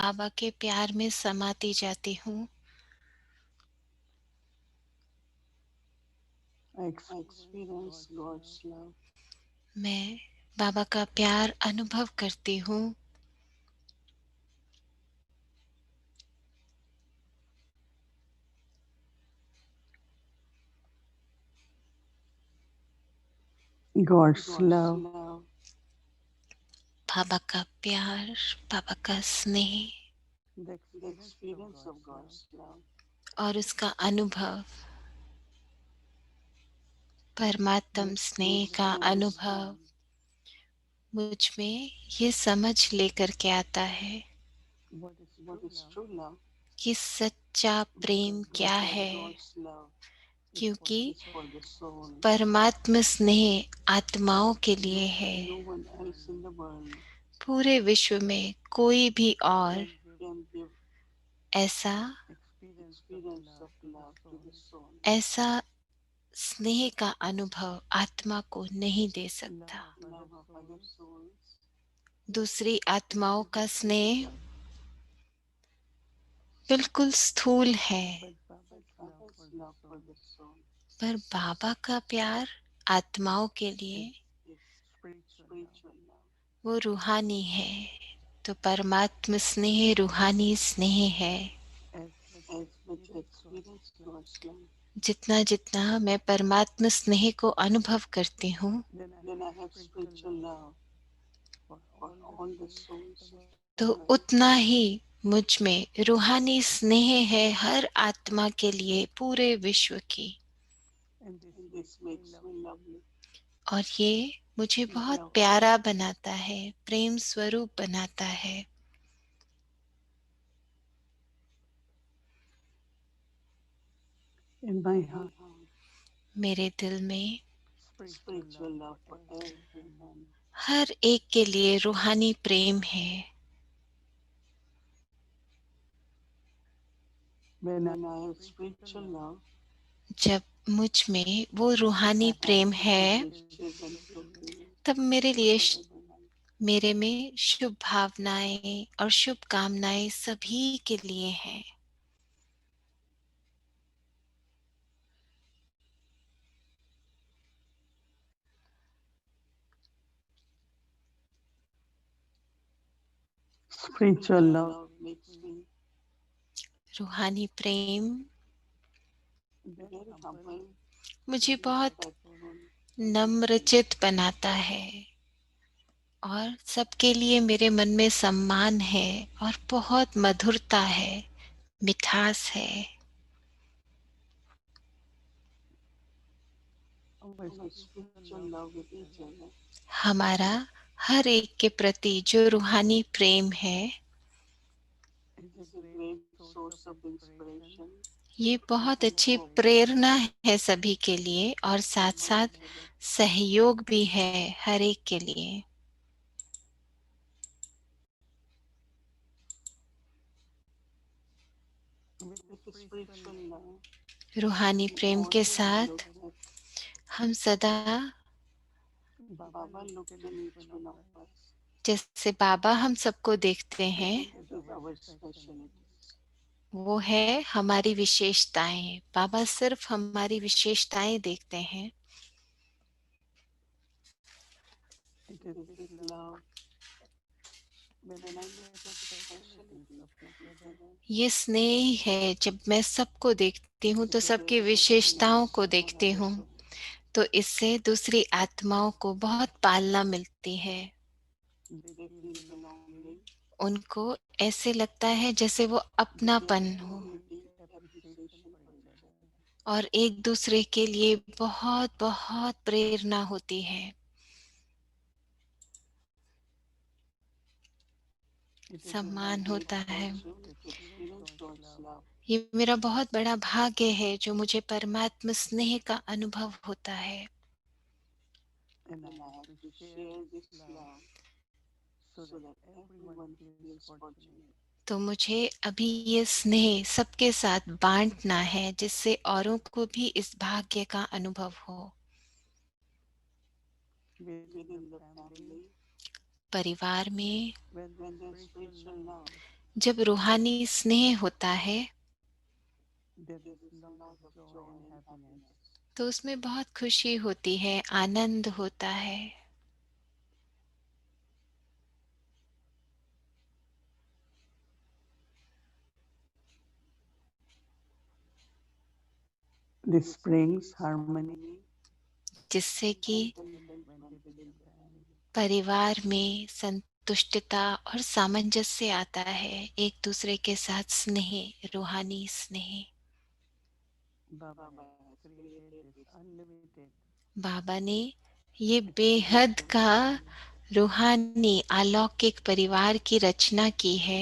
बाबा के प्यार में समाती जाती हूँ। I experience God's love. मैं बाबा का प्यार अनुभव करती हूँ। God's love बाबा का प्यार, बाबा का स्नेह the experience of God's love और उसका अनुभव, परमात्म makes me स्नेह का अनुभव understand मुझ में ये समझ लेकर के आता है what is true love, कि सच्चा प्रेम क्या because है। God's love क्योंकि is for the soul. परमात्म स्नेह आत्माओं के लिए है। No one else in the world पूरे विश्व में कोई भी और can give ऐसा experience of love to the soul. ऐसा स्नेह का अनुभव आत्मा को नहीं दे सकता। Love of other souls, दूसरी आत्माओं का स्नेह बिल्कुल स्थूल है, but Baba's love for the soul पर बाबा का प्यार आत्माओं के लिए is spiritual love. वो रूहानी है। तो परमात्म स्नेह रूहानी स्नेह है। As much I experience God's love, जितना जितना मैं परमात्म स्नेह को अनुभव करती हूँ, then I have spiritual love for all the souls of the तो world. उतना ही मुझ में रूहानी स्नेह है हर आत्मा के लिए पूरे विश्व की। And this makes me lovely. और ये मुझे बहुत Love प्यारा बनाता है, प्रेम स्वरूप बनाता है। in my heart, मेरे दिल में spiritual love for everyone. हर एक के लिए रूहानी प्रेम है। When I have spiritual love, जब मुझ में वो रूहानी I have प्रेम good है, wishes and fulfillment तब मेरे for लिए everyone. मेरे में शुभ भावनाएं और शुभकामनाएं सभी के लिए हैं। Spiritual love makes me रूहानी प्रेम very humble, मुझे very बहुत respectful, नम्रचित बनाता है और सबके लिए मेरे मन में सम्मान है और बहुत मधुरता है, मिठास है। our spiritual love with each other. हमारा हर एक के प्रति जो रूहानी प्रेम है, Is a great source of inspiration ये बहुत and अच्छी hope प्रेरणा है सभी के लिए और साथ among साथ others. सहयोग भी है हर एक के लिए। With the spiritual love, रूहानी we प्रेम के always look साथ at हम सदा, Baba looked in each one of us. जैसे बाबा हम सबको देखते हैं, It is our specialties. वो है हमारी विशेषताएं। बाबा सिर्फ हमारी विशेषताएं देखते हैं। It is this love when I look at the specialties of each other. ये स्नेह है जब मैं सबको देखती हूँ It तो is a सबकी great विशेषताओं happiness को for देखती other हूँ, souls. तो इससे दूसरी आत्माओं को बहुत पालना मिलती है। They feel belonging, उनको ऐसे लगता है जैसे वो they get अपनापन हो very deep appreciation for each other. और एक दूसरे के लिए बहुत बहुत प्रेरणा होती है, It is my सम्मान great होता है। fortune to experience God's love ये मेरा बहुत बड़ा भाग्य है जो मुझे परमात्मा स्नेह का अनुभव होता है। and I have to share this love so that everyone feels fortunate. तो मुझे अभी ये स्नेह सबके साथ बांटना है जिससे औरों को भी इस भाग्य का अनुभव हो। Within the family, परिवार में when there's spiritual love, जब रूहानी स्नेह होता है there is lot of joy and happiness. तो उसमें बहुत खुशी होती है, आनंद होता है। This brings harmony जिससे and कि contentment within the family. परिवार में संतुष्टता और सामंजस्य आता है, एक दूसरे के साथ स्नेह, रूहानी स्नेह। Baba has created this unlimited बाबा ने ये बेहद ecosystem का रूहानी अलौकिक परिवार की रचना की है,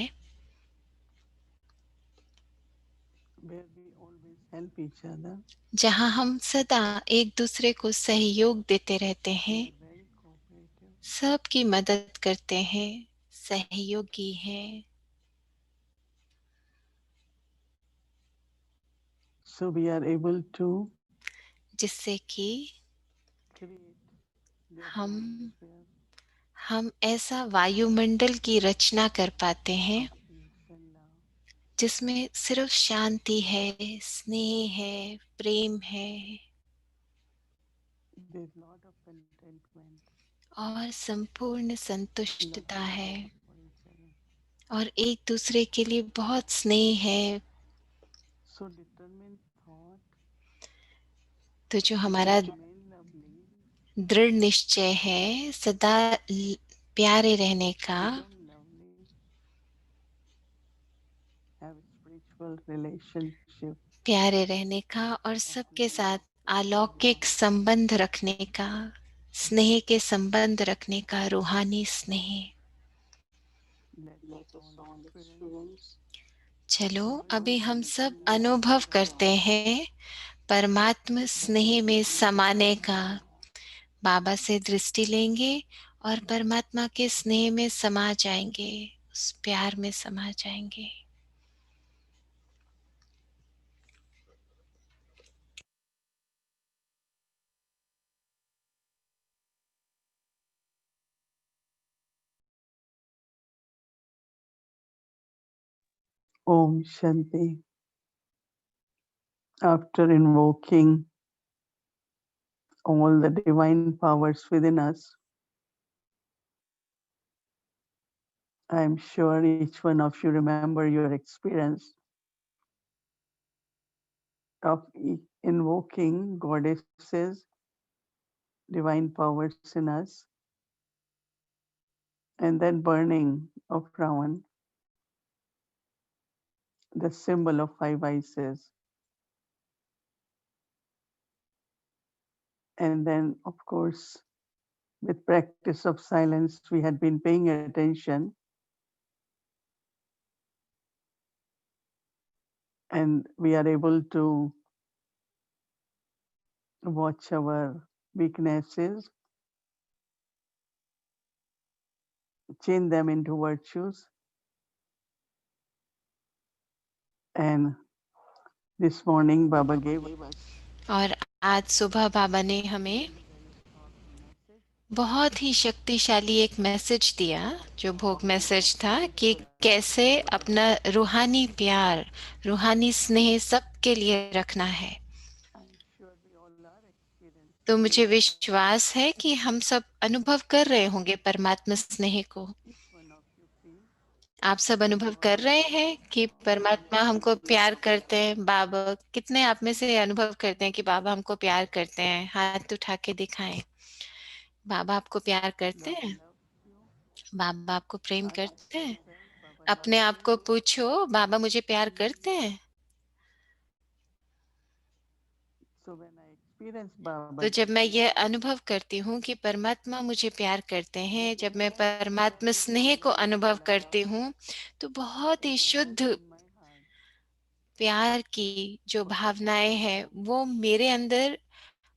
where we always help each other. जहां हम सदा एक दूसरे को सहयोग देते रहते We हैं, are very cooperative. सबकी मदद करते हैं, सहयोगी हैं। So we are able to जिससे कि create the हम atmosphere हम ऐसा वायुमंडल की रचना कर पाते हैं of peace and love. जिसमें सिर्फ शांति है, स्नेह है, प्रेम है There's lot of contentment, और संपूर्ण lot संतुष्टता of है love for each other. और एक दूसरे के लिए बहुत स्नेह है। So determined thought तो जो to हमारा remain lovely, दृढ़ निश्चय है सदा प्यारे रहने का, become lovely, have spiritual relationship प्यारे रहने का और of सबके love, साथ peace and अलौकिक harmony. संबंध रखने का, स्नेह के संबंध रखने का, रूहानी स्नेह। Let us all experience चलो अभी हम merging सब in love अनुभव with करते God हैं परमात्म by स्नेह में connecting with समाने का। Baba. बाबा से दृष्टि लेंगे और परमात्मा के स्नेह में समा जाएंगे, उस प्यार में समा जाएंगे। Om Shanti. After invoking all the divine powers within us, I am sure each one of you remember your experience of invoking goddesses, divine powers in us, and then burning of Ravan, the symbol of five vices. And then, of course, with practice of silence, we had been paying attention and we are able to watch our weaknesses, change them into virtues. And this morning, Baba gave और आज सुबह बाबा ने हमें very, very powerful message बहुत ही शक्तिशाली एक message दिया, जो भोग मैसेज था कि कैसे अपना रूहानी प्यार, रूहानी स्नेह सबके लिए रखना है। I'm sure we all are experiencing तो it. मुझे विश्वास है कि हम सब अनुभव कर रहे होंगे परमात्मा स्नेह को। Each one of you feel आप सब that अनुभव God कर is रहे very हैं कि fond परमात्मा of हमको us. प्यार करते हैं। बाबा, कितने आप में से अनुभव करते हैं कि बाबा हमको प्यार करते हैं? हाथ उठा के दिखाएं। बाबा आपको प्यार करते Baba हैं? loves you. बाबा आपको प्रेम Ask करते हैं? yourself, Baba अपने loves आप me. को पूछो, बाबा मुझे प्यार करते हैं? So when I experience Baba's तो जब मैं ये अनुभव करती हूँ कि परमात्मा मुझे प्यार करते हैं, very जब मैं परमात्मा positive स्नेह को unconditional अनुभव करती love हूँ, तो बहुत ही arises शुद्ध in my heart प्यार की जो for भावनाएं every हैं soul. वो मेरे अंदर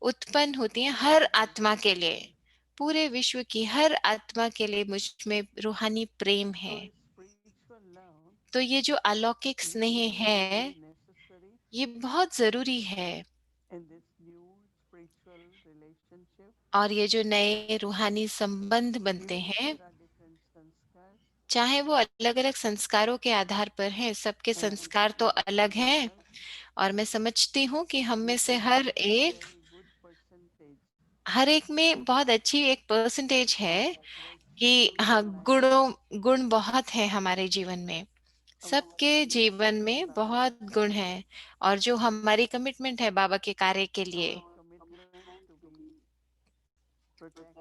उत्पन्न होती हैं, हर आत्मा के लिए, पूरे विश्व की हर आत्मा के लिए मुझ में रूहानी प्रेम So है। this spiritual love तो ये जो अलौकिक is स्नेह very, very है, necessary ये बहुत जरूरी है। in this new spiritual relationship, और ये जो नए रूहानी संबंध बनते even if हैं, there are different sanskars. चाहे वो अलग-अलग संस्कारों के आधार पर हैं, सबके And संस्कार तो अलग for हैं us, और मैं समझती हूँ कि हम में this से is a very good percentage हर एक में बहुत अच्छी एक परसेंटेज of है कि virtues हाँ, in life. गुण बहुत है हमारे जीवन में। Our सबके जीवन commitment to में Baba, बहुत गुण हैं और जो हमारी कमिटमेंट है बाबा के कार्य के लिए, our commitment to be protector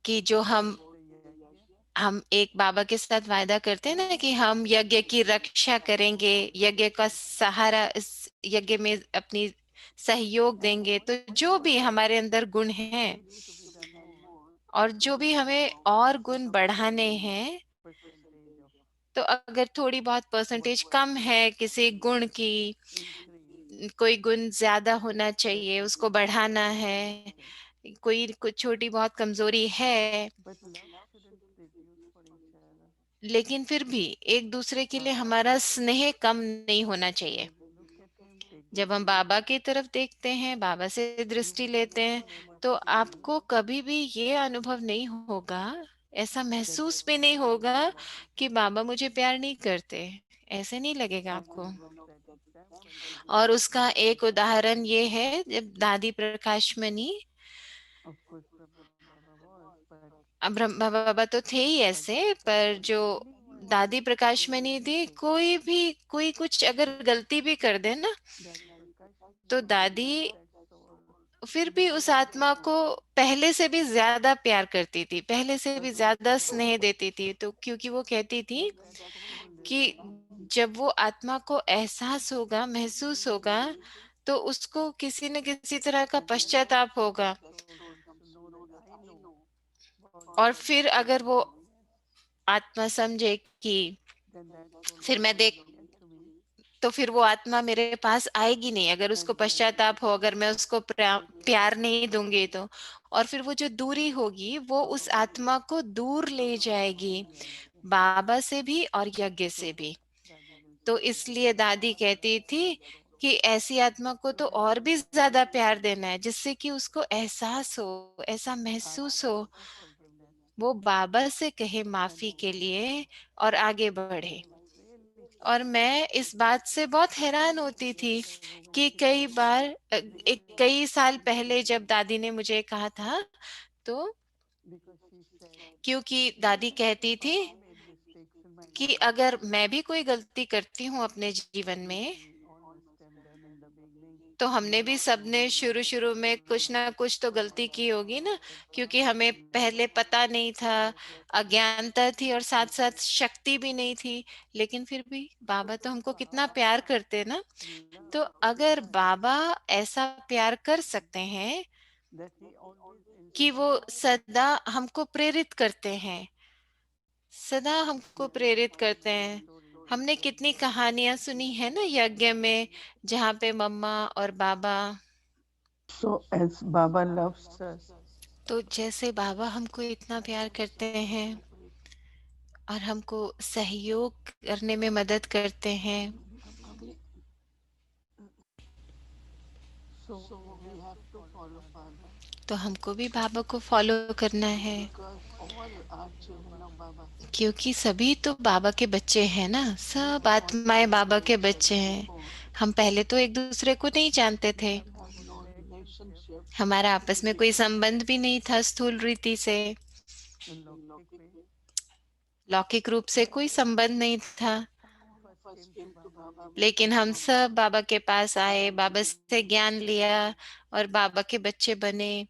कि जो of the yajna, हम एक बाबा के साथ वायदा करते हैं ना कि हम यज्ञ की रक्षा करेंगे, यज्ञ का सहारा इस यज्ञ में अपनी सहयोग and देंगे, तो what जो भी more हमारे अंदर गुण हैं needs to be done more और जो भी हमें और to गुण complete बढ़ाने this हैं, percentage of तो अगर थोड़ी बहुत what परसेंटेज कम needs है to किसी be गुण की, increased. कोई गुण ज्यादा होना That चाहिए, will be उसको very बढ़ाना है, appreciated. कोई कुछ छोटी बहुत कमजोरी है, But love shouldn't reduce for each other. लेकिन फिर भी एक दूसरे के लिए हाँ, हमारा स्नेह कम नहीं होना चाहिए। like look at him, take this जब हम बाबा energy. की तरफ देखते हैं, बाबा से You दृष्टि will लेते हैं, never तो feel आपको कभी भी ये अनुभव नहीं होगा, ऐसा that महसूस there's भी नहीं someone होगा above me. कि बाबा मुझे प्यार नहीं करते। ऐसे नहीं लगेगा And आपको। one of that example will be और Baba उसका एक Prakash Mani. उदाहरण ये है जब दादी प्रकाश मणि, Of course, Brahma Baba was, अब ब्रह्मा बाबा तो थे ही but ऐसे, पर जो anyone दादी प्रकाश doing मणि थी, mistake, कोई कुछ अगर गलती भी कर दे ना, Daddy Prakash तो Mani will दादी love that soul फिर भी उस more आत्मा को deeply. पहले से भी ज्यादा प्यार करती थी, पहले से भी That's ज्यादा because स्नेह देती थी, तो क्योंकि वो कहती थी when that soul will कि realize जब वो आत्मा को एहसास होगा, महसूस होगा, तो उसको किसी न किसी तरह का and पश्चाताप that होगा। soul comes to know that I know about और what फिर I अगर am वो doing it, आत्मा समझे कि then that soul फिर will मैं come देख near to me. तो फिर वो आत्मा मेरे पास आएगी नहीं, अगर उसको And when पश्चाताप हो, अगर मैं उसको प्यार नहीं दूंगी yes, तो। और फिर वो जो दूरी होगी, वो उस आत्मा को दूर ले जाएगी, yes, बाबा से भी और यज्ञ से so भी। Daddy will तो feel very इसलिए happy दादी to कहती love थी that soul. कि ऐसी आत्मा को So तो that और is भी why ज्यादा प्यार देना है, जिससे कि उसको एहसास हो, ऐसा ask महसूस हो, Baba for forgiveness. वो बाबा से कहे And माफी के लिए और आगे बढ़े। I was really और shocked मैं इस बात से बहुत हैरान होती when थी everyone कि she कई told me बार because कई साल she पहले said जब दादी ने मुझे कहा था, तो because she said क्योंकि दादी कहती थी Baba made mistakes in my कि life अगर मैं भी कोई गलती करती हूँ अपने जीवन which में, we all must have done in the beginning. तो We हमने भी don't सबने know शुरू what शुरू में will कुछ ना कुछ तो गलती की होगी ना, that क्योंकि हमें love पहले पता नहीं था, that अज्ञानता थी और साथ is साथ शक्ति भी नहीं थी, लेकिन फिर भी बाबा तो हमको कितना प्यार Baba करते ना। तो loved so अगर much बाबा ऐसा प्यार कर सकते हैं that he always कि वो inspired सदा हमको प्रेरित करते हैं, सदा हमको with प्रेरित करते inspiring हैं। stories. हमने कितनी कहानियां सुनी है ना यज्ञ में, जहाँ पे मम्मा और बाबा, So as Baba loves us, तो जैसे बाबा हमको इतना प्यार करते हैं और हमको सहयोग करने में मदद करते हैं, so we have to follow Baba तो हमको भी बाबा को फॉलो करना है, because all are children of Baba. क्योंकि सभी तो बाबा के बच्चे हैं ना, We सब have आत्माएं not बाबा known के each बच्चे other हैं। before. हम पहले तो एक दूसरे को नहीं जानते We थे, have had no relationship हमारा आपस में कोई संबंध भी नहीं था स्थूल रीति से, in Lokik way. लौकिक रूप से But कोई संबंध नहीं था, some of us came to Baba because लेकिन of हम Baba. सब बाबा के पास आए, बाबा से ज्ञान लिया और बाबा के बच्चे बने।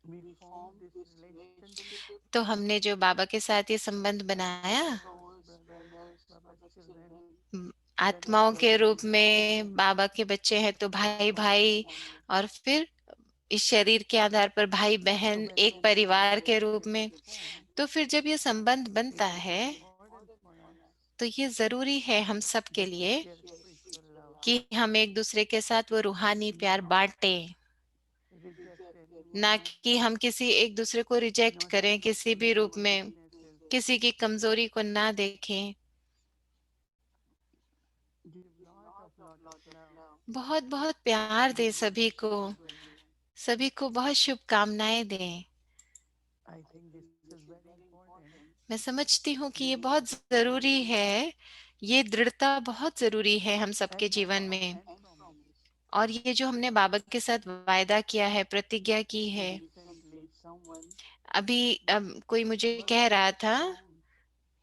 We formed this relationship तो हमने जो बाबा के साथ ये संबंध as बनाया, souls, brothers, Baba's children, brothers, आत्माओं के रूप brothers, में बाबा के बच्चे हैं तो भाई भाई, और फिर इस शरीर के आधार पर भाई so बहन, when एक this परिवार के रूप relationship is में। formed, तो फिर जब ये संबंध बनता it is है, important for us तो ये जरूरी है हम सब के that we लिए share spiritual love. कि हम एक दूसरे के साथ वो रूहानी प्यार बांटे, not reject ना anyone, कि हम किसी एक दूसरे को रिजेक्ट not करें see किसी भी रूप anyone's में, weaknesses, किसी की कमजोरी को ना देखें। give lot of love बहुत बहुत प्यार and दे good सभी को, wishes to everyone. सभी को बहुत शुभकामनाएं दें। I think this is very important मैं समझती हूँ कि ये बहुत ज़रूरी है, ये दृढ़ता बहुत ज़रूरी है हम सबके जीवन में। and promise. और ये जो हमने बाबा के साथ वायदा किया है, प्रतिज्ञा की है। Recently, someone अभी कोई मुझे words कह with रहा था sound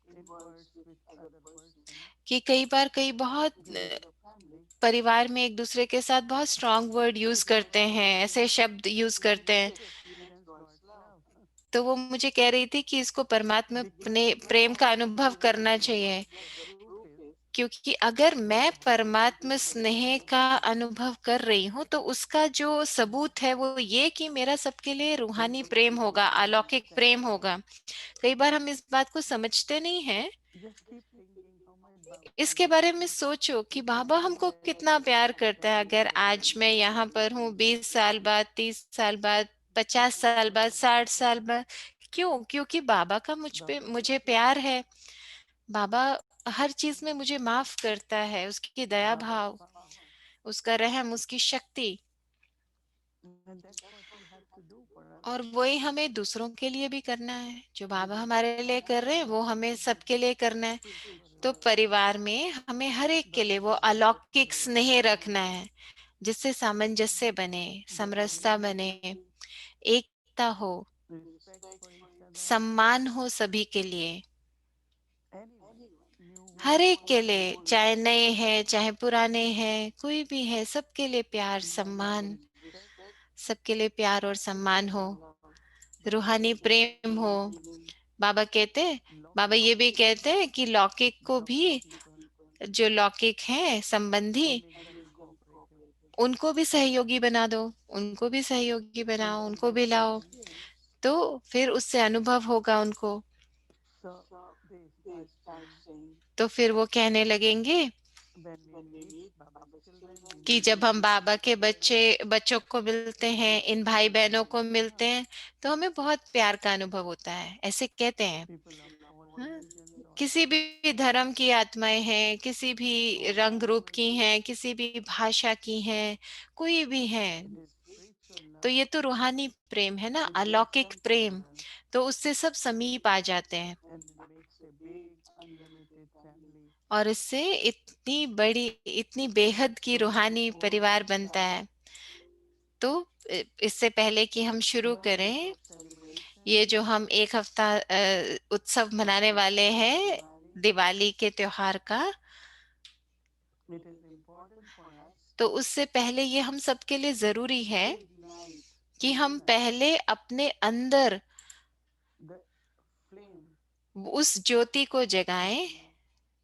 in words with other person कि कई बार कई बहुत within the family. परिवार में एक दूसरे के साथ बहुत स्ट्रांग वर्ड यूज करते हैं, ऐसे शब्द यूज करते हैं। To experience God's love. तो वो मुझे कह रही थी कि इसको परमात्मा Because अपने the प्रेम का power अनुभव करना चाहिए। yes, the root is क्योंकि अगर that मैं परमात्मा स्नेह का अनुभव कर रही हूँ तो उसका जो सबूत है वो ये कि मेरा सबके लिए रूहानी प्रेम होगा, अलौकिक प्रेम होगा। कई बार हम इस बात को समझते नहीं हैं। just keep thinking how much Baba इसके loves बारे में you. सोचो कि It बाबा will हमको be कितना प्यार करता है। exponentially अगर growing. आज मैं यहाँ पर हूँ, 20 साल बाद, 30 साल बाद, 50 साल बाद, 60 साल बाद, क्यों? क्योंकि बाबा का मुझ पे Baba मुझे forgives प्यार me. है। बाबा हर चीज में मुझे माफ करता है, उसकी दया Baba's भाव, power. उसका रहम, उसकी शक्ति। And that's what we have to do for और others. वही हमें दूसरों के लिए भी करना है। जो बाबा Within the हमारे लिए कर रहे हैं वो family, हमें सबके लिए करना है। spiritual तो life. परिवार में हमें हर एक के लिए वो Baba says अलौकिक respect for स्नेह each रखना other. है, जिससे सामंजस्य बने, समरसता Genuinely बने, एकता हो, respect for each other. सम्मान हो सभी के लिए, Anyone, हर newborn, एक के old. लिए, चाहे नए हैं चाहे पुराने हैं, कोई भी है, सबके लिए प्यार Genuine सम्मान, respect, सबके लिए प्यार और सम्मान हो, Baba रूहानी says प्रेम हो। बाबा कहते हैं, बाबा locking ये भी कहते हैं कि लौकिक को locking भी, people, जो लौकिक हैं संबंधी, to make them cooperative. उनको भी सहयोगी बना दो, उनको भी सहयोगी From बनाओ, their उनको भी लाओ। experience, तो फिर उससे अनुभव होगा उनको। so they start saying, तो फिर वो कहने लगेंगे when we meet Baba's children, we कि meet जब हम बाबा के together, बच्चों को मिलते हैं, we इन feel भाई very बहनों love. को मिलते हैं, तो हमें बहुत प्यार का अनुभव होता है, ऐसे कहते हैं। People of all हाँ? religions किसी also, भी धर्म की आत्माएं हैं, किसी भी all रंग रूप की languages, हैं, किसी भी भाषा की हैं, कोई भी हैं। this spiritual तो love ये तो रूहानी प्रेम है ना, is very अलौकिक प्रेम। centrifugal तो उससे सब समीप आ जाते हैं and it makes a big unlimited family. और इससे इतनी बड़ी, इतनी बेहद की So रूहानी before we परिवार बनता start है। तो इससे पहले कि हम शुरू 1 week करें, of celebration, ये जो हम एक हफ्ता उत्सव मनाने वाले हैं, Diwali, दिवाली के त्योहार का, it is important for us तो उससे पहले ये हम सबके लिए जरूरी है to ignite, कि हम पहले अपने अंदर the flame उस ज्योति को of जगाएं, love.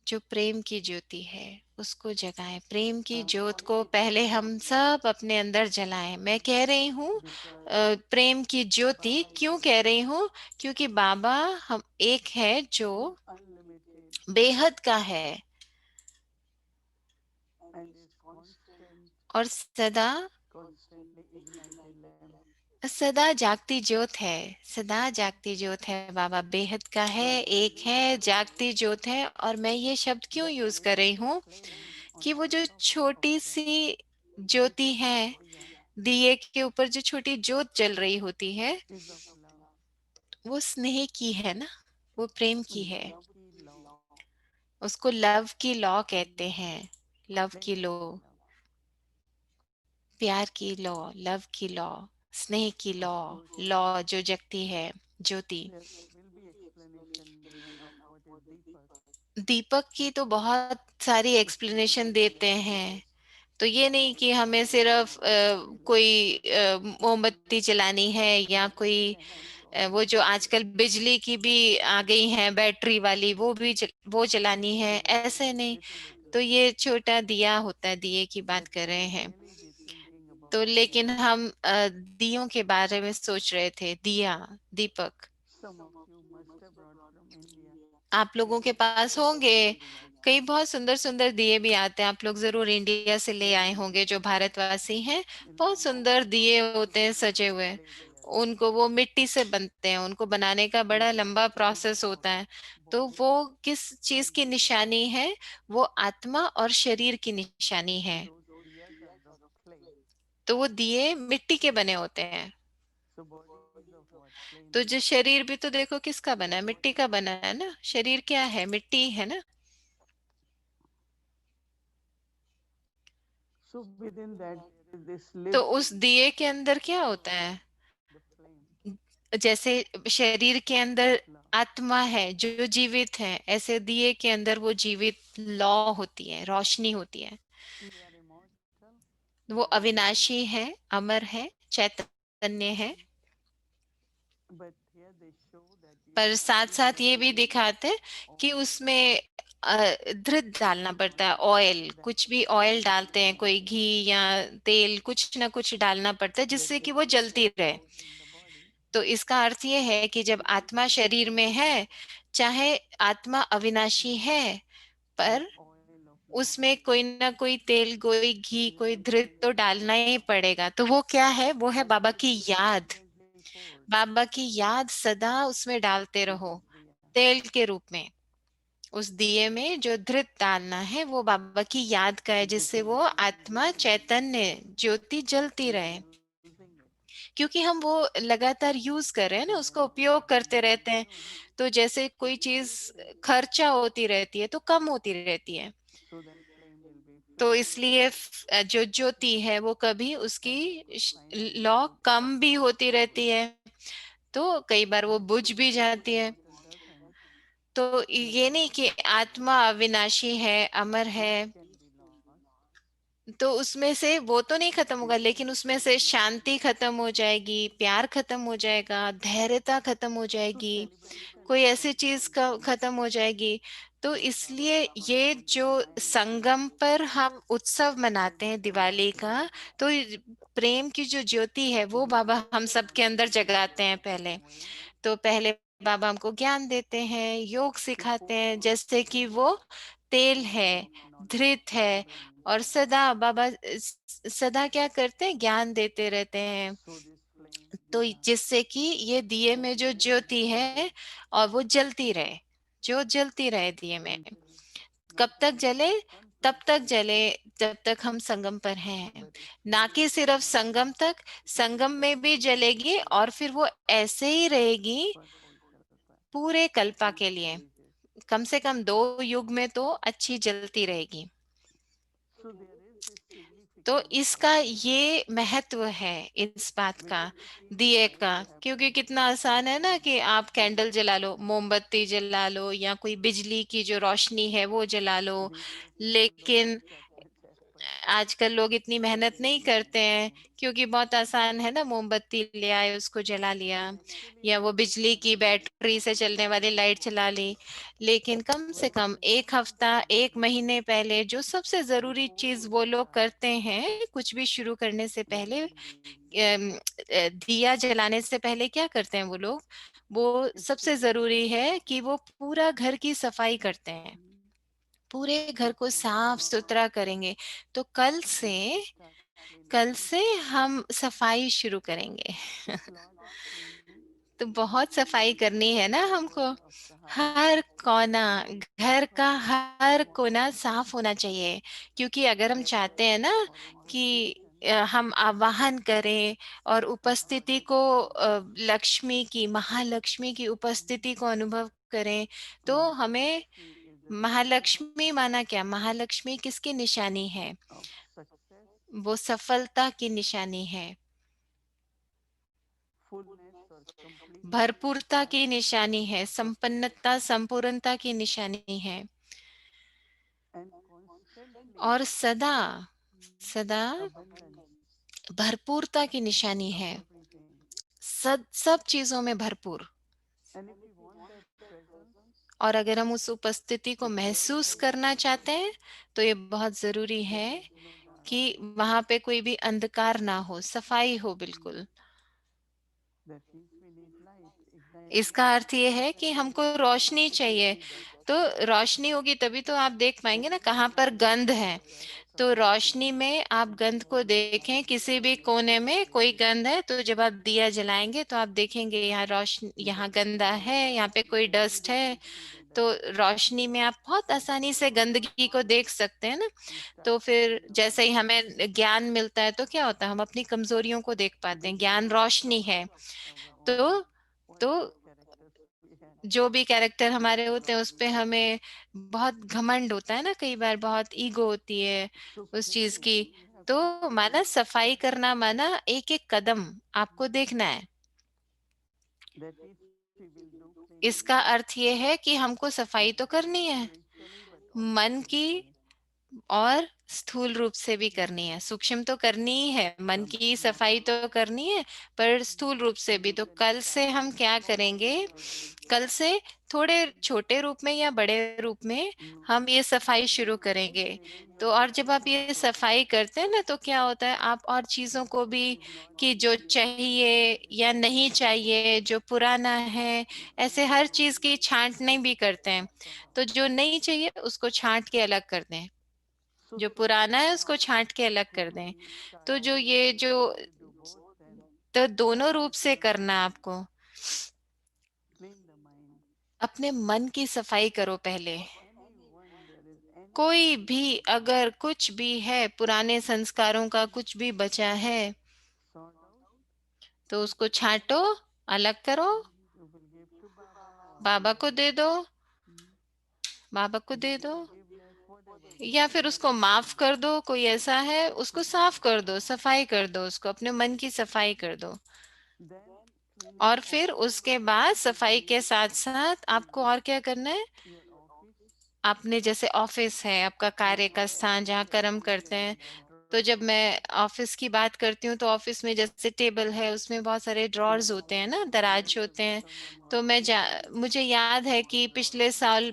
जो प्रेम की ज्योति है, उसको जगाएं। प्रेम की I'm ज्योत को particularly पहले हम saying that सब अपने अंदर जलाएं। मैं कह रही हूँ because प्रेम की ज्योति, Baba is क्यों कह रही infinite, हूँ? क्योंकि बाबा हम एक है जो is unlimited, बेहद का है and is constant, और सदा constantly ignited lamp. सदा जागती ज्योत है। सदा जागती ज्योत है। बाबा बेहद का है, So एक है, जागती ज्योत है। और मैं ये शब्द क्यों the यूज कर रही little हूँ flame on कि वो जो top of छोटी that सी ज्योति Deepak है, Diya दिए के ऊपर जो छोटी ज्योत जल रही होती है, is of love. वो स्नेह की है ना, वो प्रेम की है। Love ki law, उसको लव की लौ कहते हैं। लव की flame लो, of love. प्यार की लौ, लव की लौ, स्नेह की Of लौ, course, लौ जो जगती है, ज्योति। there will be explanation given of what is Deepak. दीपक की तो बहुत सारी एक्सप्लेनेशन देते हैं। तो ये नहीं कि हमें सिर्फ कोई मोमबत्ती जलानी है या That कोई can also be वो जो आजकल बिजली की भी आ गई है बैटरी वाली, वो भी वो जलानी है, ऐसे नहीं। little little. तो ये छोटा दिया होता है, दिए की बात But कर we रहे will हैं। really be thinking तो about लेकिन Deepak. हम दियों के बारे में सोच रहे थे, दिया, दीपक। Some of you must have brought from India. आप लोगों के पास होंगे, कई बहुत सुंदर सुंदर दिए भी आते हैं। आप लोग जरूर इंडिया से ले आए होंगे, जो भारतवासी हैं। बहुत Like सुंदर दिए होते हैं Indian सजे हुए। clay diyas. उनको वो मिट्टी से बनते हैं, उनको बनाने का बड़ा It is लंबा symbol प्रोसेस of होता है। तो body वो किस चीज and की soul. निशानी है? वो आत्मा और शरीर की निशानी है। Those diyas are of clay. तो वो दिए मिट्टी के बने होते हैं। So body is of what? तो explaining. जो शरीर भी तो देखो किसका बना है, मिट्टी का बना है ना, शरीर क्या है, मिट्टी है ना। So within that there is this तो living उस दिए के अंदर क्या होता soul, है, the flame, जैसे शरीर के अंदर Atla. आत्मा है जो जीवित है, ऐसे दिए के अंदर वो जीवित लौ होती है, रोशनी होती है। So they are immortal, वो they are अविनाशी invisible, है, अमर है, चैतन्य है। but here they show that you पर have साथ to साथ ये put भी दिखाते कि oil उसमें धृत डालना पड़ता है, ऑयल, that कुछ भी ऑयल डालते हैं, कोई घी या तेल, कुछ ना कुछ डालना पड़ता है that जिससे कि gets वो जलती spread रहे। out in the body. तो इसका अर्थ ये है कि जब So आत्मा each and शरीर में every है, चाहे आत्मा अविनाशी cell है, has पर oil of उसमें immortality. कोई ना कोई तेल, कोई घी, There कोई is धृत तो flame डालना ही पड़ेगा। तो वो क्या है, वो है that बाबा should की be याद। constantly poured बाबा की याद सदा उसमें डालते in रहो, this diya. तेल के रूप में। उस दिए में जो धृत डालना है वो बाबा की याद का है, This जिससे is वो the flame आत्मा within us. चैतन्य ज्योति जलती We are रहे। using it. क्योंकि हम वो लगातार यूज कर रहे हैं So ना, उसका when it is उपयोग being करते रहते हैं। consumed, तो जैसे कोई it चीज will fade. खर्चा होती रहती है तो कम होती रहती है। So that flame will be तो faded. इसलिए जो ज्योति है वो कभी उसकी And it will finally low get कम भी होती रहती extinguished. है, तो कई बार वो बुझ भी जाती है। What it doesn't, तो that ये नहीं कि immortality आत्मा अविनाशी है, अमर है, which can be lost, तो उसमें से वो तो नहीं खत्म होगा, is लेकिन उसमें से extinguished. शांति खत्म हो जाएगी, प्यार खत्म हो जाएगा, धैर्यता खत्म हो So जाएगी, celebration कोई is ऐसी चीज का constantly खत्म हो जाएगी। तो when Baba इसलिए ये comes जो to mind. संगम पर हम उत्सव So मनाते this हैं flame दिवाली will का, be तो प्रेम की जो ज्योति है वो बाबा हम सबके अंदर जगाते हैं पहले। same way तो पहले बाबा हमको ज्ञान देते हैं, योग to सिखाते pour हैं, जैसे कि वो तेल है, oil of knowledge, धृत है। wisdom, और सदा बाबा सदा क्या करते हैं, ज्ञान देते रहते हैं। so this flame तो diya जिससे कि ये दिए में जो ज्योति है और वो जलती रहे, जो जलती रहे दिए में। will कब not तक only जले, at one तब place तक जले जब तक हम संगम पर हैं। but it ना will कि सिर्फ संगम तक, संगम में भी जलेगी और फिर वो ऐसे ही रहेगी for whole kalpa, पूरे कल्पा whole के लिए। ages. कम से कम 2 युग में तो अच्छी जलती रहेगी। So there is this तो significance of इसका diya ये महत्व है इस बात का, because you see दिए when का। you have क्योंकि lit कितना आसान है ना कि आप this कैंडल जला लो, मोमबत्ती जला लो, या कोई बिजली की जो रोशनी है वो जला लो। these days people don't लेकिन set the chapel आजकल लोग इतनी मेहनत they नहीं use करते हैं, flame क्योंकि बहुत आसान है ना, मोमबत्ती ले आए, उसको जला लिया, and actually या वो this बिजली की energy बैटरी से चलने वाली लाइट चला ली। लेकिन कम से but कम when you 1 हफ्ता, see 1 महीने पहले जो सबसे जरूरी before चीज वो we लोग start करते हैं, कुछ भी शुरू करने से that पहले, engagement दिया जलाने से पहले क्या करते हैं वो लोग, वो is to सबसे जरूरी है कि वो पूरा घर की सफाई करते हैं, see पूरे घर that को from साफ tomorrow सुथरा करेंगे। तो कल we से, can start cleaning. कल से हम सफाई शुरू करेंगे। This lot of cleaning तो बहुत सफाई करनी है ना हमको। corner of the house हर कोना, घर for का us हर कोना साफ होना चाहिए। क्योंकि अगर हम चाहते हैं ना for कि invocation हम आवाहन करें और that our उपस्थिति को, devotees लक्ष्मी की, महालक्ष्मी की उपस्थिति को अनुभव करें, तो हमें, Mahalakshmi is the symbol Mahalakshmi माना क्या, महालक्ष्मी किसकी निशानी है, of success, वो सफलता की निशानी है, fullness or completion भरपूरता की निशानी है, संपन्नता, संपूर्णता की निशानी है। and constantly और सदा, सदा abundance भरपूरता की निशानी of है, everything. सब चीजों में भरपूर। And if we want that presence, और अगर हम उस उपस्थिति को it has महसूस to करना be चाहते हैं, तो ये बहुत जरूरी that है there is no कि darkness. वहां पे कोई भी अंधकार ना हो, सफाई हो बिल्कुल। That means we need light, igniting इसका light. अर्थ ये है कि हमको रोशनी So they चाहिए। see that तो रोशनी होगी तभी तो आप देख पाएंगे ना every कहाँ पर light गंध है। absorbs तो something रोशनी में आप and गंध को देखें, किसी भी कोने में कोई गंध है, तो जब आप दिया जलाएंगे तो आप देखेंगे यहाँ रोशनी, in the यहाँ गंदा presence है, यहाँ पे you कोई can डस्ट है। easily see the तो dust. रोशनी में आप बहुत आसानी से गंदगी को देख सकते हैं ना। You तो start फिर seeing the जैसे ही weakness. हमें ज्ञान मिलता है तो क्या होता है, हम अपनी कमजोरियों को देख So पाते this हैं, is ज्ञान the रोशनी है। power of our तो Guru. तो whatever characters we have. जो भी कैरेक्टर We हमारे should होते हैं उस पे always हमें बहुत घमंड होता है ना, कई बार बहुत ईगो होती है so उस चीज clearly की। we have तो to माना see सफाई करना माना एक एक कदम आपको देखना है। that if we will do cleaning, इसका अर्थ ये है कि हमको सफाई तो करनी है, spiritually but also मन की physically. और स्थूल रूप से भी करनी है। सूक्ष्म तो करनी ही है, मन From की सफाई tomorrow, तो करनी है, पर स्थूल रूप से भी। you तो can कल से start हम क्या करेंगे, consciously. कल से थोड़े छोटे रूप में या बड़े रूप में You हम ये सफाई शुरू will be करेंगे। cleaning तो your और जब mind आप or ये body. सफाई करते हैं ना, तो क्या होता है, आप और चीजों को भी, It is not कि जो easy at first, चाहिए या नहीं चाहिए, जो पुराना है, ऐसे हर चीज की छांटनी भी करते हैं। sort of. तो जो नहीं चाहिए उसको छांट के अलग कर दें, So जो पुराना है slowly, उसको छांट के अलग कर दें। slowly तो start जो ये जो, to do both, then तो दोनों रूप से करना है आपको। clean the mind. अपने मन की सफाई करो पहले। Anyone there is कोई anything भी in your अगर कुछ भी है, पुराने संस्कारों का कुछ भी बचा है, sort out, तो उसको छांटो, अलग करो, you will give to Baba or बाबा को दे दो, mm, बाबा को give दे the दो, forgiveness, whatever you या can. फिर उसको माफ कर दो। कोई ऐसा है, उसको साफ कर दो, सफाई कर दो, उसको अपने मन की सफाई कर दो। Then cleaning और फिर also उसके बाद will सफाई be के साथ साथ आपको और क्या करना है। your office, आपने जैसे ऑफिस है, आपका your कार्य का स्थान wardrobe, जहाँ कर्म करते हैं, तो wardrobe जब also मैं ऑफिस की बात करती हूँ तो ऑफिस में जैसे टेबल है, उसमें बहुत सारे clean. ड्रॉर्स होते हैं ना, दराज होते Whenever हैं। someone तो wants to come, मुझे याद है कि पिछले साल,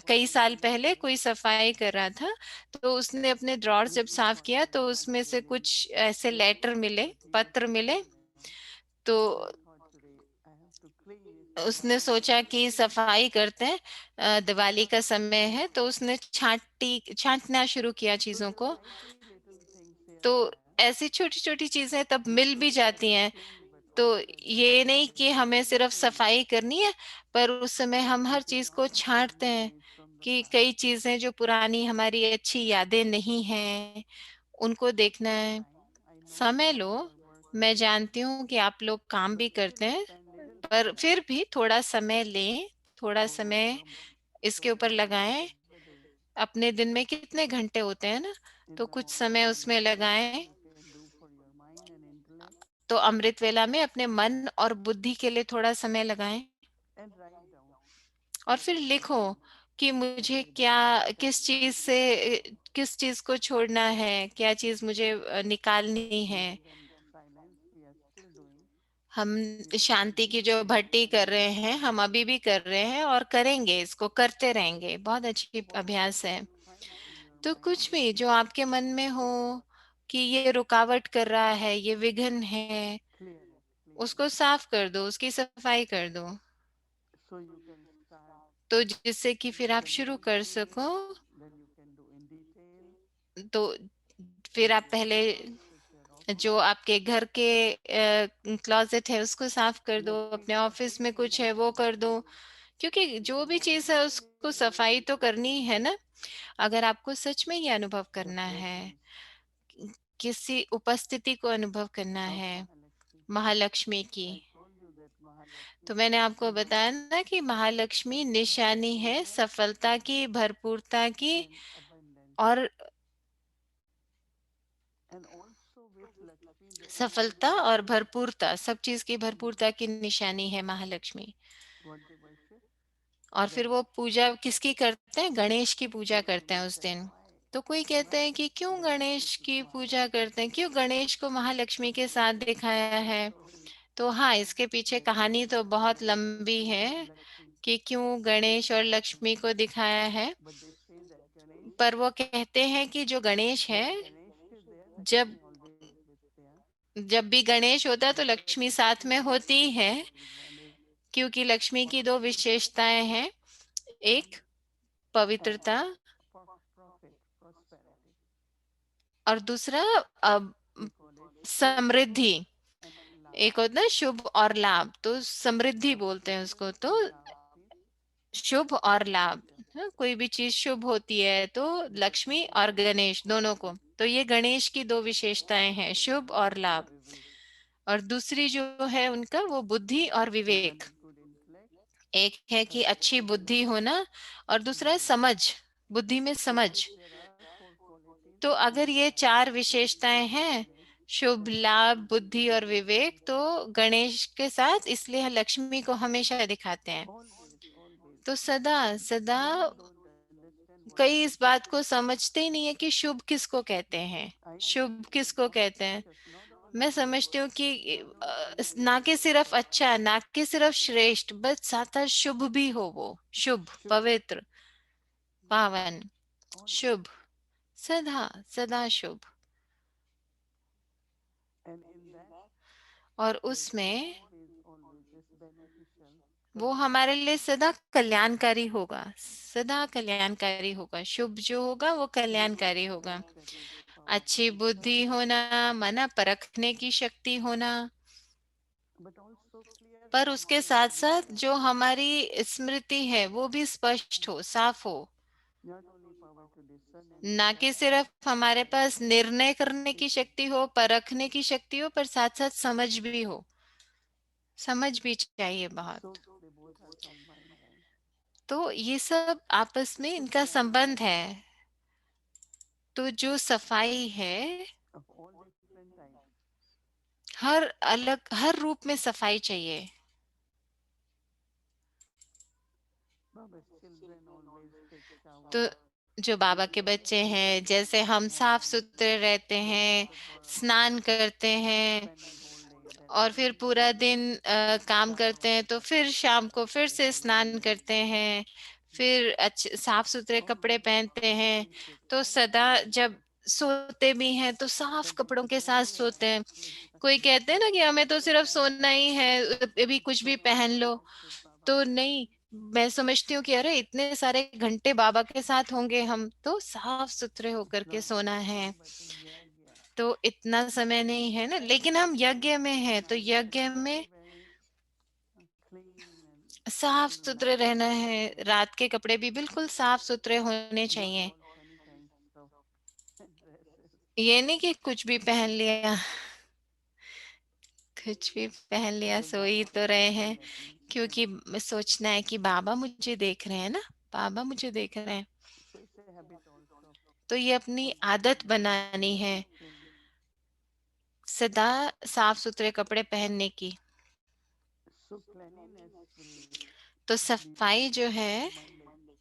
कई साल पहले कोई सफाई कर रहा था, तो उसने अपने ड्रॉर we जब should साफ किया consider तो that उसमें से really कुछ ऐसे little लेटर things मिले, that he has पत्र मिले। stolen. तो So he thought today I have to clean it so that उसने सोचा कि सफाई करते हैं, दिवाली का समय है, तो उसने छांटना शुरू किया so चीजों the को। slightly little things here तो and there ऐसी छोटी छोटी चीजें तब which मिल भी should जाती be हैं। cleaned but तो also at the ये same नहीं time कि हमें सिर्फ cleaned. सफाई करनी है, पर उस समय हम हर It is चीज not को to take छांटते हैं। memories from the कि past. कई चीजें जो पुरानी हमारी अच्छी यादें नहीं हैं, उनको देखना Take है। time. I know समय that लो। you are मैं working, जानती हूँ कि आप लोग काम but भी still करते हैं, spend little bit पर time फिर भी थोड़ा समय लें, थोड़ा for समय the इसके ऊपर 24 hours लगाएं। of the day. अपने दिन में कितने घंटे होते हैं ना, In तो the कुछ morning समय and उसमें evening, लगाएं। you can do for your mind and intellect तो अमृत वेला में अपने मन और बुद्धि के लिए थोड़ा समय लगाएं। and write down और what फिर are the लिखो things कि that मुझे we क्या, need to किस change चीज से, किस चीज को छोड़ना है, क्या चीज मुझे निकालनी है। rather than silence. We are still doing. हम We are शांति की जो continuously भट्टी doing कर this. रहे हैं, हम अभी भी कर रहे हैं और करेंगे, इसको करते रहेंगे। बहुत अच्छी Whatever अभ्यास है। you find in your तो mind, कुछ भी जो आपके मन में हो कि ये रुकावट कर रहा है, ये विघ्न है, clear it, clear it. उसको साफ कर दो, उसकी सफाई कर दो। So you can start. तो जिससे कि फिर आप Then शुरू कर सको। then you can do in detail तो फिर with आप your पहले house, with your जो office. आपके घर के क्लोजेट है उसको साफ कर दो, Let अपने things ऑफिस में clean कुछ है वो कर दो। क्योंकि जो भी चीज है उसको सफाई तो करनी ही है ना। अगर आपको सच में ये अनुभव the करना है, presence किसी उपस्थिति को अनुभव करना of है Mahalakshmi. महालक्ष्मी की, I told you that तो Mahalakshmi मैंने आपको symbol बताया ना कि महालक्ष्मी निशानी है सफलता की, भरपूरता की। and abundance. और And also with Lakshmi there is सफलता और भरपूरता, सब चीज की भरपूरता की निशानी है महालक्ष्मी। what they worship, और फिर वो Ganesh. पूजा किसकी करते हैं, गणेश की पूजा People करते हैं may उस say दिन। why तो कोई कहते why हैं कि क्यों Ganesh we गणेश should की follow. पूजा करते हैं, क्यों गणेश को So महालक्ष्मी के there is साथ a दिखाया long है। story तो हाँ, इसके पीछे that कहानी तो Ganesh बहुत and लंबी है Lakshmi, कि क्यों गणेश और लक्ष्मी को दिखाया है। but they say that Ganesh, पर वो कहते हैं कि जो गणेश है, when Ganesh is there, जब Lakshmi always with there. जब भी गणेश होता है तो लक्ष्मी साथ में होती है। One is क्योंकि लक्ष्मी की दो विशेषताएं हैं, एक and पवित्रता profit, prosperity. और दूसरा We call it Shubh Samriddhi. and एक लाभ. होता है शुभ और लाभ, तो समृद्धि बोलते हैं उसको। तो And लाभ is शुभ और लाभ, wisdom. हाँ, कोई भी चीज शुभ होती है तो But लक्ष्मी और Ganesh गणेश दोनों को। तो ये गणेश की दो विशेषताएं हैं, शुभ और लाभ। Vivek. और दूसरी जो है उनका, वो बुद्धि और Even विवेक। एक है कि Correct. अच्छी बुद्धि होना, और दूसरा है Hmm. समझ, बुद्धि में So समझ। if there are four qualities तो in अगर ये Ganesh, चार Shubh, विशेषताएं Labh, हैं, Vivek, शुभ, then लाभ, Lakshmi is बुद्धि और विवेक, represented. तो गणेश के साथ इसलिए लक्ष्मी को हमेशा दिखाते हैं। Always, always. तो सदा सदा Many don't understand what is कई इस Shubh. बात को समझते ही नहीं है कि शुभ किसको कहते हैं, I शुभ understand किसको not कहते हैं। just not मैं only समझती हूँ कि not only ना कि सिर्फ अच्छा, ना कि सिर्फ श्रेष्ठ, बस साथ साथ शुभ भी हो, वो शुभ, Shubh. पवित्र, Hmm. पावन, Always. शुभ, सदा सदा शुभ। And in that और there is उसमें always, always is beneficial, वो हमारे Kalyani. लिए सदा कल्याणकारी होगा, सदा कल्याणकारी होगा, शुभ जो होगा वो कल्याणकारी होगा। Correct, that is powerful. अच्छी बुद्धि होना, माना परखने की शक्ति होना, But also clear पर उसके mindset साथ and साथ जो vigilant. हमारी स्मृति है वो भी स्पष्ट हो, साफ हो। Not only power to discern and ना कि decide, सिर्फ हमारे but पास निर्णय करने की thinking. शक्ति हो, परखने की शक्ति हो, पर साथ साथ समझ भी हो, समझ भी चाहिए बहुत। So they both are combined, right? तो ये सब आपस में So इनका संबंध cleanliness है। तो जो सफाई है, of all different types. हर अलग, हर रूप में सफाई चाहिए। Baba's children always take तो shower, जो बाबा के बच्चे हैं, जैसे हम साफ morning, सुथरे रहते go to हैं, the work, स्नान करते हैं, spending whole day. That और फिर same पूरा way, दिन काम Baba करते हैं, also तो takes फिर शाम को फिर take से a स्नान long day. करते हैं, Hmm. फिर अच्छे साफ सुथरे कपड़े Always पहनते हैं। cleanset, तो सदा always जब सोते भी हैं तो साफ that is कपड़ों के साथ very सोते हैं। appreciation. कोई कहते हैं ना कि हमें तो So सिर्फ सोना cleanliness ही है, अभी is कुछ भी so पहन लो। appreciated, Baba. तो नहीं, मैं समझती हूँ कि अरे इतने सारे घंटे बाबा के साथ होंगे हम, तो साफ सुथरे होकर के Not सोना only है। here, but in Yagya. तो इतना समय नहीं है ना, लेकिन हम यज्ञ में हैं, तो Night is यज्ञ very, में very clean and साफ full सुथरे night रहना also है। there. रात के कपड़े भी बिल्कुल साफ सुथरे होने Not चाहिए। all funny kinds of dresses. ये नहीं कि कुछ भी पहन लिया, कुछ भी पहन लिया, So so you he have तो to रहे be हैं, very क्योंकि सोचना है कि बाबा मुझे देख रहे हैं ना, बाबा मुझे देख रहे हैं। so it's a habit also of तो ये अपनी always आदत wearing बनानी है, clean. सदा साफ सुथरे कपड़े पहनने की। So cleanliness will तो be सफाई जो है, from Monday.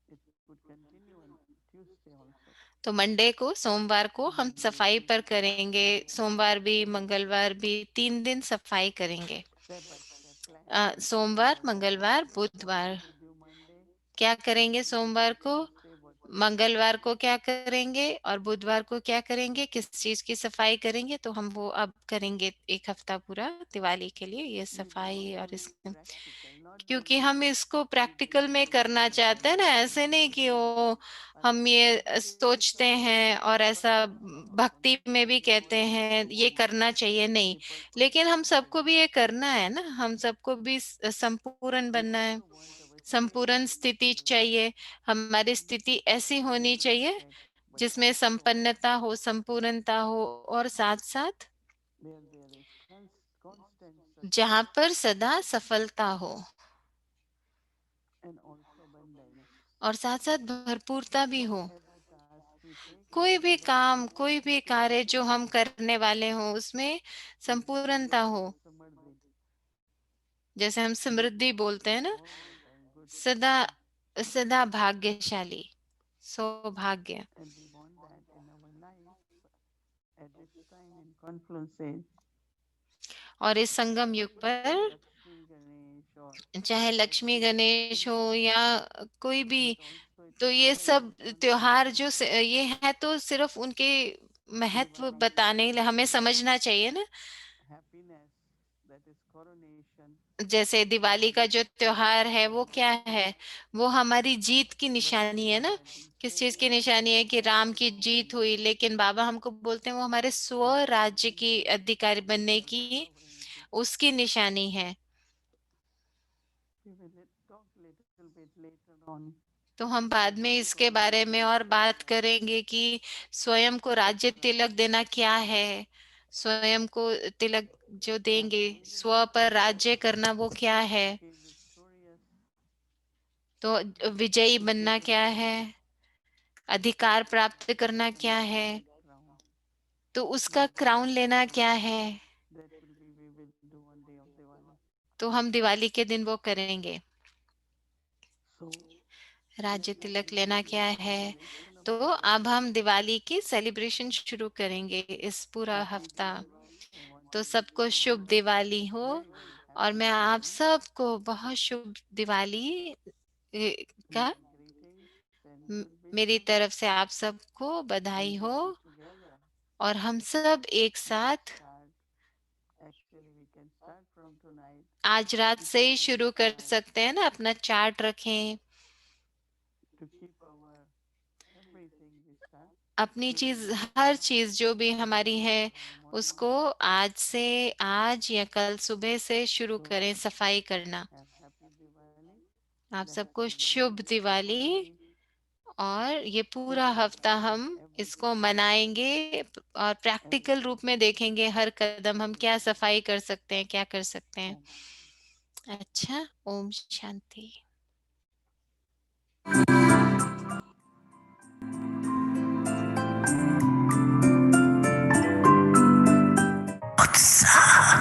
It would continue on Tuesday also. तो मंडे को, सोमवार को हम Monday, सफाई पर Tuesday, करेंगे, सोमवार भी Wednesday, मंगलवार भी, 3 दिन सफाई करेंगे। step by step, plan सोमवार, what मंगलवार, what बुधवार। to do Monday, क्या what करेंगे to do सोमवार को, Tuesday, what to do मंगलवार को Wednesday. क्या करेंगे, और बुधवार को क्या करेंगे, किस चीज की सफाई करेंगे। तो हम वो अब करेंगे 1 हफ्ता पूरा दिवाली के लिए, ये We want सफाई to और make इस, practical, not just क्योंकि हम इसको प्रैक्टिकल में theoretical करना चाहते हैं ना, ऐसे नहीं कि वो हम ये सोचते हैं और ऐसा भक्ति में भी कहते हैं ये करना चाहिए, नहीं। the purpose लेकिन हम behind सबको it. भी ये करना है ना, हम सबको भी संपूर्ण We बनना है, also want our संपूर्ण children स्थिति to चाहिए। हमारी स्थिति ऐसी होनी चाहिए respect, but जिसमें also संपन्नता हो, संपूर्णता हो, और साथ साथ where there is constant success जहां पर सदा सफलता हो, and also abundance. और साथ साथ भरपूरता भी हो। Whatever task we take, we कोई should भी not काम, only कोई भी कार्य जो हम करने वाले हों, उसमें संपूर्णता हो। samardit. जैसे हम समृद्धि बोलते हैं ना, Oh, very good. सदा सदा भाग्यशाली, सौभाग्य। And we want that in our life at this time in confluences, और इस संगम युग be it पर, Lakshmi, Ganesh, or चाहे लक्ष्मी गणेश हो या कोई भी, but also it तो is ये given सब in त्योहार confluences जो ये है तो सिर्फ उनके महत्व divine बताने के लिए हमें celebration, समझना चाहिए ना। happiness, that is coronation, जैसे दिवाली का जो त्योहार है वो क्या है, वो हमारी जीत की निशानी है ना। Vaishnavaradi, किस चीज की निशानी है, कि राम की जीत हुई, लेकिन बाबा हमको बोलते हैं वो हमारे स्व राज्य की अधिकारी बनने की, sovereignty. उसकी निशानी है। We will talk little bit later on तो हम what बाद में is इसके बारे में coronation और of बात Baba. करेंगे कि स्वयं को राज्य तिलक Right. देना क्या है, स्वयं को तिलक जो देंगे, Happiness स्व पर राज्य करना वो क्या है। to be victorious तो विजयी बनना क्या है, अधिकार प्राप्त करना क्या है, That crown, तो उसका क्राउन लेना क्या है, that will be we will do on day of Diwali. तो हम दिवाली के दिन वो करेंगे। So राज्य let us तिलक begin लेना the क्या है। celebration of तो Diwali. अब हम दिवाली की सेलिब्रेशन शुरू करेंगे इस पूरा Happy हफ्ता। Diwali. I want तो to wish सबको you शुभ all दिवाली हो, very very और happy मैं आप Diwali. सबको बहुत शुभ दिवाली का My greetings and good मेरी wishes. तरफ से आप सबको बधाई And हो, now together और हम सब एक we can साथ start. Actually, we can start from tonight. आज रात Keep से ही our शुरू कर chart सकते हैं ना, अपना चार्ट रखें, to keep our everything we start. अपनी Keep चीज, in our हर chart चीज जो भी हमारी tomorrow है morning. उसको आज से, आज या कल सुबह से शुरू So करें सफाई करना। have happy Diwali. आप Let's सबको celebrate Shubh this Diwali, Diwali और ये पूरा together हफ्ता with हम इसको everyone, मनाएंगे, और प्रैक्टिकल everyone. रूप में देखेंगे हर कदम हम क्या सफाई कर सकते हैं, क्या कर सकते हैं। Om Shanti. अच्छा, ओम शांति। उत्साह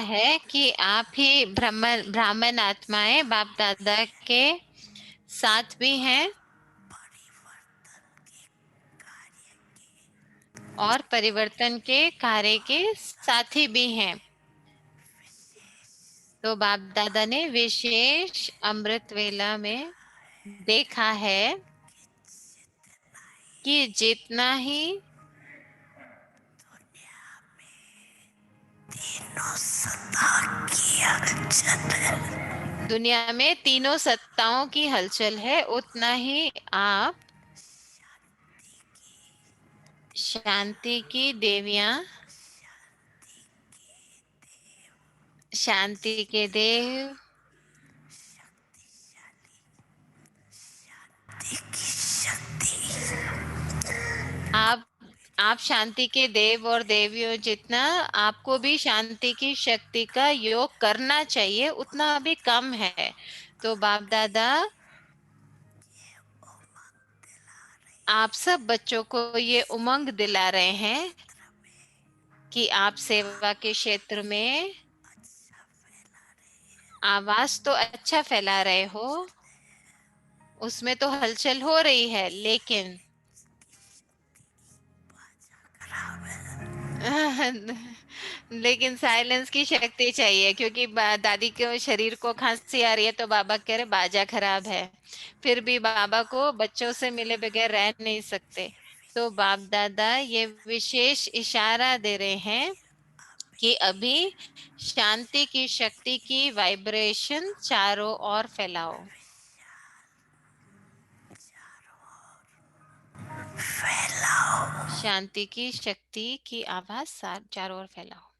है कि आप ही ब्राह्मण ब्राह्मण आत्माएं बाप दादा के साथ भी हैं, और परिवर्तन के कार्य के साथी भी हैं। तो बाप दादा ने विशेष अमृत वेला में देखा है कि जितना ही दुनिया में तीनों सत्ताओं की हलचल है, उतना ही आप शांति की देवियां, शांति के देव, आप आप शांति के देव और देवियों, जितना आपको भी शांति की शक्ति का योग करना चाहिए उतना अभी कम है। तो बाप दादा आप सब बच्चों को ये उमंग दिला रहे हैं कि आप सेवा के क्षेत्र में आवाज तो अच्छा फैला रहे हो, उसमें तो हलचल हो रही है, लेकिन लेकिन साइलेंस की शक्ति चाहिए, क्योंकि दादी के शरीर को खांसी आ रही है तो बाबा कह रहे बाजा खराब है, फिर भी बाबा को बच्चों से मिले बगैर रह नहीं सकते। तो बाप दादा ये विशेष इशारा दे रहे हैं कि अभी शांति की शक्ति की वाइब्रेशन चारों ओर फैलाओ, शांति की शक्ति की आवाज चारों ओर फैलाओ।